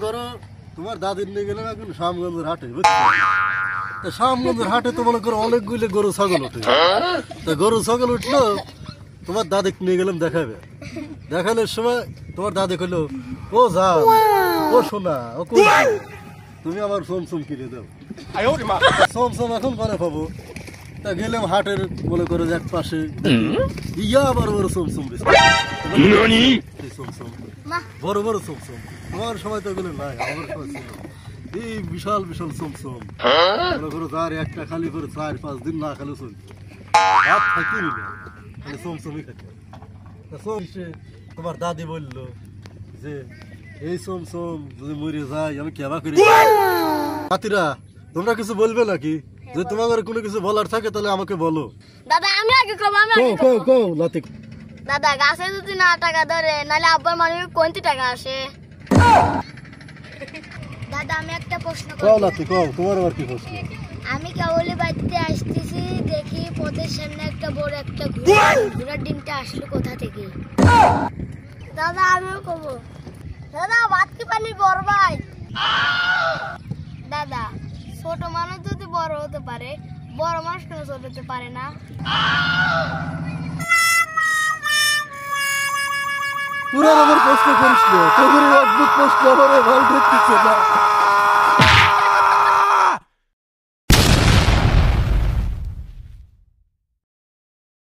করো তোমার দাদির নিয়ে গেলাম এখন শ্যামগঞ্জের হাটে, বুঝছো? তা শ্যামগঞ্জের হাটে তো মনে করো অনেকগুলো গরু ছাগল ওঠে। তা গরু ছাগল উঠলো, তোমার দাদিকে নিয়ে গেলাম দেখাবে। দেখানোর সময় তোমার দাদি কইলো, ও যা ও শোনা ও কই তুমি আমার সোমসোম কিনে দাও। সোমসোম এখন পরে পাবো। তা গেলাম হাটের মনে করো এক পাশে, ইয়া বড় বড় সোমসোম সোমসোম বড় বড় সোমসোম। তোমার সময় তো ওগুলো নাই, আমার সময় ছিল এই বিশাল বিশাল সোমসোম। মনে করো যার একটা খালি করে 4-5 দিন না খালি চলছে, ভাত খাইতে নিল খালি সোমসোমই খাইতে। তোমার দাদি বললো যে এই সোমসোম যদি মরে যায় আমি কেবা করি। হাতিরা তোমরা কিছু বলবে নাকি? যে তোমাদের কোনো কিছু বলার থাকে তাহলে আমাকে বলো। দাদা আমি আগে কব, আমি আগে লাতি। দাদা গাছে যদি না টাকা ধরে নালে আব্বার মানুষ কোনটি টাকা আসে? দাদা আমি একটা প্রশ্ন করব। লাতি কও, তোমার আবার কি প্রশ্ন? আমি কেবলই বাড়িতে আসতেছি, দেখি পথের সামনে একটা বড় একটা ঘোড়ার ডিমটা আসলো কোথা থেকে? দাদা আমিও কব। দাদা ভাত কি পানি বড় ভাই? দাদা ছোট মানুষ যদি বড় হতে পারে, বড় মানুষ কেন ছোট হতে পারে না? পুরো আমার প্রশ্ন করিস না, তোদের অদ্ভুত প্রশ্ন আমার ভালো ঢুকতেছে না।